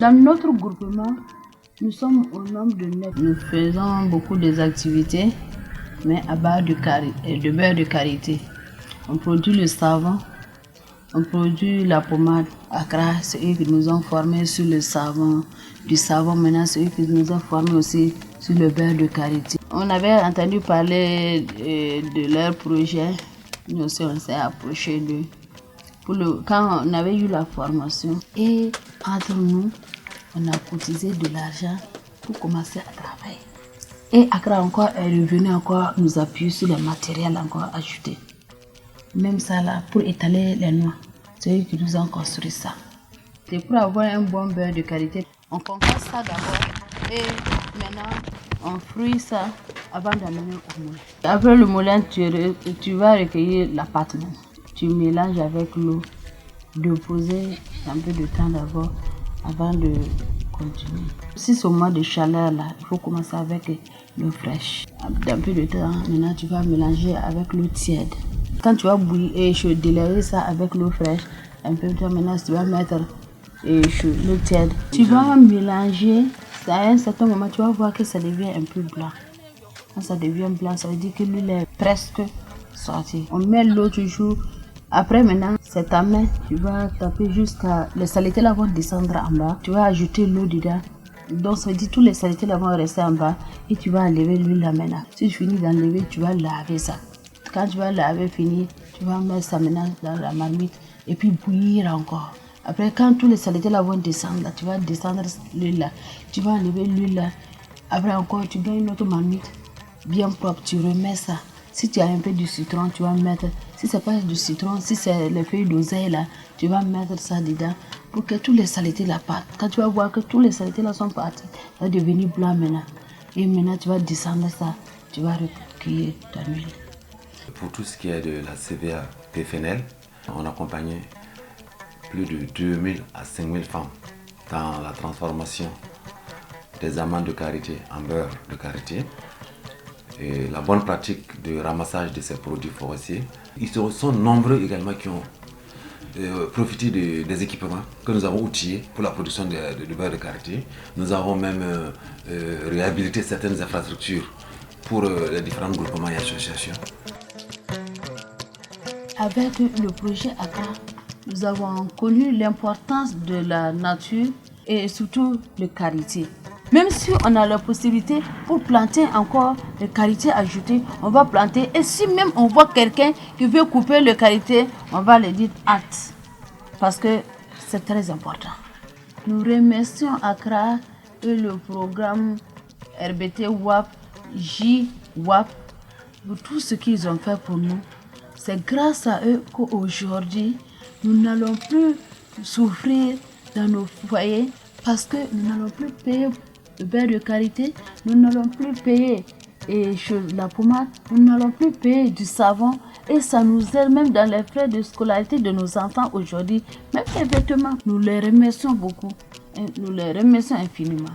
Dans notre groupement, nous sommes au nombre de 9. Nous faisons beaucoup d'activités, mais à base de beurre de karité. On produit le savon, on produit la pommade. Accra, c'est eux qui nous ont formés sur le savon. Du savon, maintenant, c'est eux qui nous ont formés aussi sur le beurre de karité. On avait entendu parler de leur projet. Nous aussi, on s'est approché d'eux. Quand on avait eu la formation, et entre nous, on a cotisé de l'argent pour commencer à travailler. Et Accra encore est revenu encore nous appuyer sur les matériels encore ajoutés. Même ça là, pour étaler les noix, c'est eux qui nous ont construit ça. Et pour avoir un bon beurre de qualité, on concasse ça d'abord et maintenant on fouille ça avant d'amener au moulin. Après le moulin, tu vas recueillir la pâte. Tu mélanges avec l'eau, déposer un peu de temps d'abord avant de continuer. Si c'est au mois de chaleur là, il faut commencer avec l'eau fraîche. Un peu de temps, maintenant tu vas mélanger avec l'eau tiède. Quand tu vas bouillir et délayer ça avec l'eau fraîche, un peu de temps maintenant tu vas mettre l'eau tiède. Tu vas mélanger, à un certain moment tu vas voir que ça devient un peu blanc. Quand ça devient blanc, ça veut dire que l'huile est presque sortie. On met l'eau toujours. Après maintenant, c'est ta main, tu vas taper jusqu'à... Les saletés là vont descendre en bas. Tu vas ajouter l'eau dedans. Donc ça veut dire que tous les saletés là vont rester en bas. Et tu vas enlever l'huile là maintenant. Si tu finis d'enlever, tu vas laver ça. Quand tu vas laver fini, tu vas mettre ça maintenant dans la marmite. Et puis bouillir encore. Après quand tous les saletés là vont descendre, là, tu vas descendre l'huile là. Tu vas enlever l'huile là. Après encore, tu mets une autre marmite bien propre. Tu remets ça. Si tu as un peu de citron, tu vas mettre, si c'est pas du citron, si c'est les feuilles d'oseille là, tu vas mettre ça dedans pour que tous les saletés là partent. Quand tu vas voir que tous les saletés là sont partis, ça va devenir blanc maintenant. Et maintenant tu vas descendre ça, tu vas recueillir ta huile. Pour tout ce qui est de la CVA PFNL, on accompagnait plus de 2000 à 5000 femmes dans la transformation des amandes de karité en beurre de karité. Et la bonne pratique de ramassage de ces produits forestiers. Ils sont nombreux également qui ont profité des équipements que nous avons outillés pour la production de beurre de karité. Nous avons même réhabilité certaines infrastructures pour les différents groupements et associations. Avec le projet Accra, nous avons connu l'importance de la nature et surtout le karité. Même si on a la possibilité pour planter encore le karité ajouté, on va planter. Et si même on voit quelqu'un qui veut couper le karité, on va lui dire hâte. Parce que c'est très important. Nous remercions Accra et le programme RBT WAP, JWAP, pour tout ce qu'ils ont fait pour nous. C'est grâce à eux qu'aujourd'hui, nous n'allons plus souffrir dans nos foyers parce que nous n'allons plus payer le beurre de karité, nous n'allons plus payer la pommade, nous n'allons plus payer du savon et ça nous aide même dans les frais de scolarité de nos enfants aujourd'hui, même les vêtements. Nous les remercions beaucoup et nous les remercions infiniment.